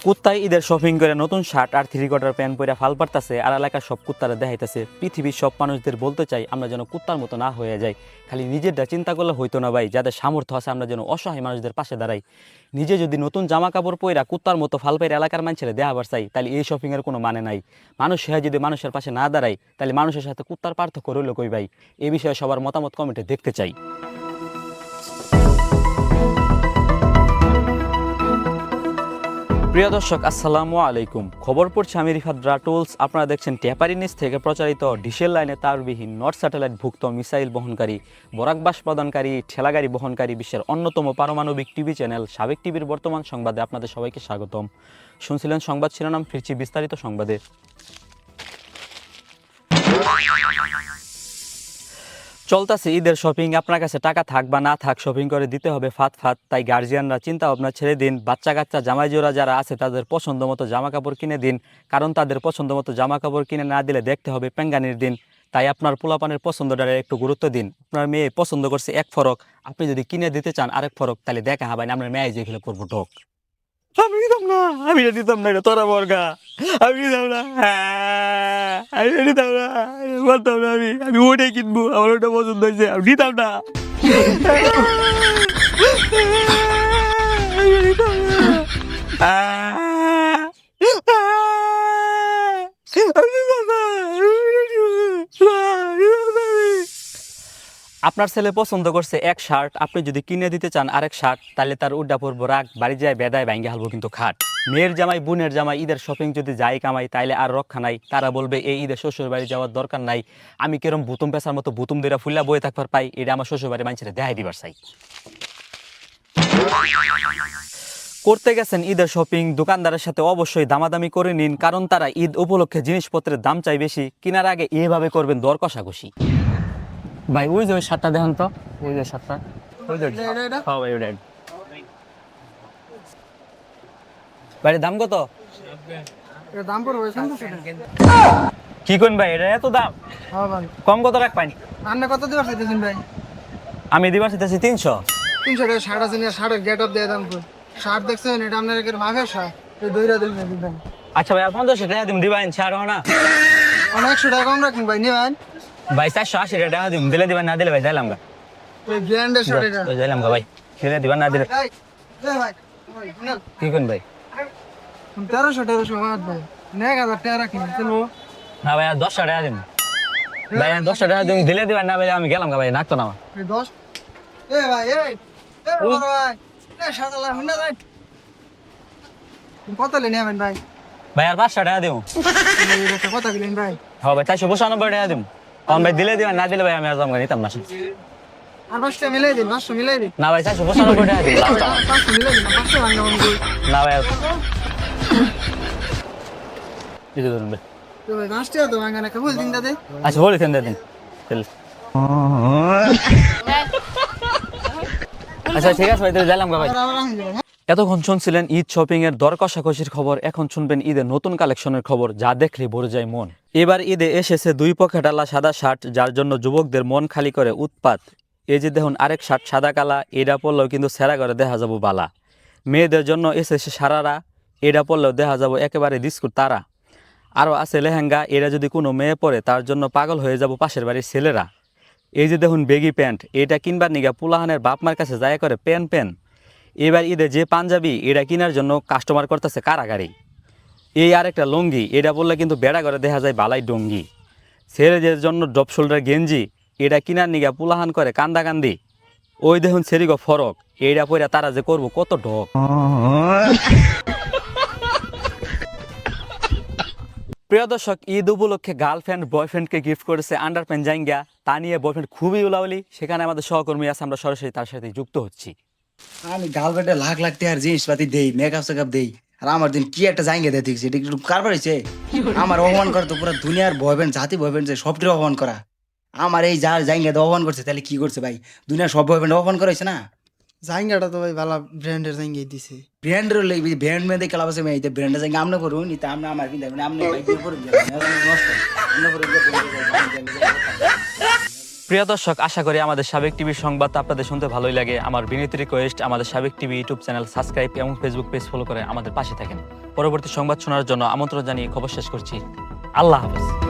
কুত্তায় ঈদের শপিং করে নতুন শার্ট আর থ্রি কোয়ার্টার প্যান্ট পরে ফাল পারতাছে আর এলাকার সব কুত্তারা দেখাইতেছে। পৃথিবীর সব মানুষদের বলতে চাই আমরা যেন কুত্তার মতো না হয়ে যাই। খালি নিজেরটা চিন্তা করলে হইতো না ভাই, যাদের সামর্থ্য আছে আমরা যেন অসহায় মানুষদের পাশে দাঁড়াই। নিজে যদি নতুন জামা কাপড় পইরা কুত্তার মতো ফাল পাইরা এলাকার মানুষের দেখাবার চাই, তাহলে এই শপিংয়ের কোনো মানে নাই। মানুষ হয়ে যদি মানুষের পাশে না দাঁড়ায়, তাহলে মানুষের সাথে কুত্তার পার্থক্য রইল কই ভাই? এই বিষয়ে সবার মতামত কমেন্টে দেখতে চাই। প্রিয় দর্শক, আসসালামু আলাইকুম। খবর পড়ছে আমি রিফাত রাটুলস। আপনারা দেখছেন টেপারি নিউজ থেকে প্রচারিত ডিশেল লাইনে তারবিহীন নর্থ স্যাটেলাইট ভুক্ত মিসাইল বহনকারী, বরাকবাস প্রদানকারী, ঠেলাগাড়ি বহনকারী বিশ্বের অন্যতম পারমাণবিক টিভি চ্যানেল সাবেক টিভির বর্তমান সংবাদে আপনাদের সবাইকে স্বাগতম। শুনছিলেন সংবাদ শিরোনাম, ফিরছি বিস্তারিত সংবাদে। চলতেছে ঈদের শপিং। আপনার কাছে টাকা থাক বা না থাক, শপিং করে দিতে হবে ফাত ফাত। তাই গার্জিয়ানরা চিন্তা ভাবনা ছেড়ে দিন। বাচ্চা কাচ্চা জামাই জোড়া যারা আছে তাদের পছন্দ মতো জামা কাপড় কিনে দিন, কারণ তাদের পছন্দ মতো জামা কাপড় কিনে না দিলে দেখতে হবে পেঙ্গানির দিন। তাই আপনার পোলাপানের পছন্দটারে একটু গুরুত্ব দিন। আপনার মেয়ে পছন্দ করছে এক ফরক, আপনি যদি কিনে দিতে চান আরেক ফরক, তাহলে দেখা হবে আপনার মেয়ে যে খেলে করবো ঢোক। আমি দিতাম না, এটা তোরা বর্গা। আমি দিতাম না, আমি দিতাম না, বলতাম না, আমি ওটাই কিনবো, আমার ওটা পছন্দ হয়েছে, আমি দিতাম না। আমি দিতাম না। আমি দিতাম না। আপনার ছেলে পছন্দ করছে এক শার্ট, আপনি যদি কিনে দিতে চান আরেক শার্ট, তাহলে তার উড্ডা পড়বো রাগ, বাড়ি যায় বেদায় ভাঙ্গে হালবো কিন্তু খাট। মেয়ের জামাই বোনের জামাই ঈদের শপিং যদি যাই কামাই, তাইলে আর রক্ষা নাই। তারা বলবে এই ঈদের শ্বশুর বাড়ি যাওয়ার দরকার নাই। আমি কেরম বুতুম পেশার মতো বুতুম দেরা ফুল্লা বয়ে থাকবার পাই, এটা আমার শ্বশুর বাড়ি মানুষের দেখাই দিবার চাই। করতে গেছেন ঈদের শপিং, দোকানদারের সাথে অবশ্যই দামাদামি করে নিন, কারণ তারা ঈদ উপলক্ষে জিনিসপত্রের দাম চাই বেশি। কেনার আগে এভাবে করবেন দর কষাকষি। ভাই ওই যে ওই শার্টটা দেখুন তো, ওই যে শার্টটা, ওই যে হ্যাঁ ভাই ওইটা। ভাই দাম কত? এর দাম পড়বে 700 কি কোন ভাই, এটা এত দাম? হ্যাঁ ভাই। কম কত রাখ পাইনি? আপনি কত দিবার চাইতেছেন ভাই? আমি দিবার চাইতেছি 300। 300 টাকা শার্ট আছে না, শার্টের গেট আপ দিয়ে দাম কই? শার্ট দেখছেন এটা আপনার এর ভাগের শার্ট, এই দইরা দিন না দিবেন। আচ্ছা ভাই, 50 টাকা দিম, দিবেন ছাড়ো না? অনেক 100 টাকা কম রাখুন ভাই, নিবেন? ভাই 480 টাকা দিম, দিলে দিবেন, না দিলে ভাই যাইলাম গা। এই ব্র্যান্ডের শার্ট এটা। যাইলাম গা ভাই, দিলে দিবেন, না দিলে এই ভাই, কি কোন ভাই? 1300 টাকা সময় ভাই। 1000 টাকা রাখেন চলবো? না ভাই 10 টাকা দিম ভাই, 10 টাকা দিম, দিলে দিবেন, না ভাই আমি গেলাম গা ভাই, নাকতো না আমার। এই 10 এই ভাই এই বড় ভাই, এই শার্ট আলা হুন্না ভাই। কত লে নেবেন ভাই? ভাই আর 500 টাকা দিম। এটা কত দিলেন ভাই? হ্যাঁ ভাই 495 টাকা দিম। কম ভাই, দিলে দিবেন, না দিলে ভাই আমি আর যাম গা, নিতাম না। আর 500 মিলাই দিন, 500 মিলাই দিন। না ভাই 495 টাকা দিম লাস্ট। 500 মিলাই দিন, 500 ভাঙা ভাঙি। না ভাই দিতে ধরুন ভাই। তো ভাই 5 টাকা তো ভাঙা না, কেবল দিন দাদা। আচ্ছা বলেছেন দিন চল। আচ্ছা ঠিক আছে ভাই, তাহলে যাইলাম গা ভাই। এতক্ষণ শুনছিলেন ঈদ শপিং এর দর কষাকষির খবর, এখন শুনবেন ঈদের নতুন কালেকশনের খবর, যা দেখলে ভরে যায় মন। এবার ঈদে এসেছে 2 পকেটালা সাদা শার্ট, যার জন্য যুবকদের মন খালি করে উৎপাত। এই যে দেখুন আরেক শার্ট সাদা কালা, এটা পরলেও কিন্তু সেরা করে দেখা যাবো বালা। মেয়েদের জন্য এসেছে সারারা, এটা পরলেও দেখা যাবো একেবারে বিস্কুট তারা। আরও আছে লেহেঙ্গা, এটা যদি কোনো মেয়ে পরে তার জন্য পাগল হয়ে যাব পাশের বাড়ির ছেলেরা। এই যে দেখুন বেগি প্যান্ট, এটা কিনবার নিগা পুলাহানের বাপমার কাছে যায় করে প্যান। এবার ঈদে যে পাঞ্জাবি, এটা কেনার জন্য কাস্টমার করতেছে কারাগারি। এই আরেকটা লুঙ্গি, এটা বললে কিন্তু বেড়া করে দেখা যায় বালাই ডঙ্গি। ছেলেদের জন্য ডপ শোল্ডার গেঞ্জি, এটা কিনার নিগা পুলাহান করে কান্দাকান্দি। ওই দেখুন সেরিগো ফরক, এইটা পরে তারা যে করবো কত ঢক। প্রিয় দর্শক, ঈদ উপলক্ষে গার্লফ্রেন্ড বয়ফ্রেন্ডকে গিফট করেছে আন্ডারপ্যান্ট জাইঙ্গা। তা নিয়ে বয়ফ্রেন্ড খুবই উলাউলি, সেখানে আমাদের সহকর্মী আছে, আমরা সরাসরি তার সাথে যুক্ত হচ্ছি। আমি গার্লফ্রেন্ডে লাখ লাখ টাকার জিনিসপাতি দেই, মেকআপ সেকআপ দেই, আর আমার দিন কি একটা জায়গা দিয়ে দেখছি, এটা একটু কারবার হয়েছে। আমার অপমান করে তো পুরো দুনিয়ার বয়ফ্রেন্ড, জাতি বয়ফ্রেন্ড সবটির অপমান করা। আমার এই যার জায়গা অপমান করছে, তাহলে কি করছে ভাই? দুনিয়ার সব বয়ফ্রেন্ড অপমান করেছে না? জাইঙ্গাটা তো ভাই ভালো ব্র্যান্ডের জাইঙ্গাই দিছে। ব্র্যান্ডের ব্র্যান্ড মেয়েদের খেলা বসে মেয়ে ব্র্যান্ডের জায়গা আমরা করুন, নিতে আমরা আমার কিন্তু আপনি বাইক দিয়ে করুন নষ্ট। প্রিয় দর্শক, আশা করি আমাদের সাবেক টিভির সংবাদ আপনাদের শুনতে ভালোই লাগে। আমার বিনীত রিকোয়েস্ট, আমাদের সাবেক টিভি ইউটিউব চ্যানেল সাবস্ক্রাইব এবং ফেসবুক পেজ ফলো করে আমাদের পাশে থাকেন। পরবর্তী সংবাদ শোনার জন্য আমন্ত্রণ জানিয়ে খবর শেষ করছি। আল্লাহ হাফেজ।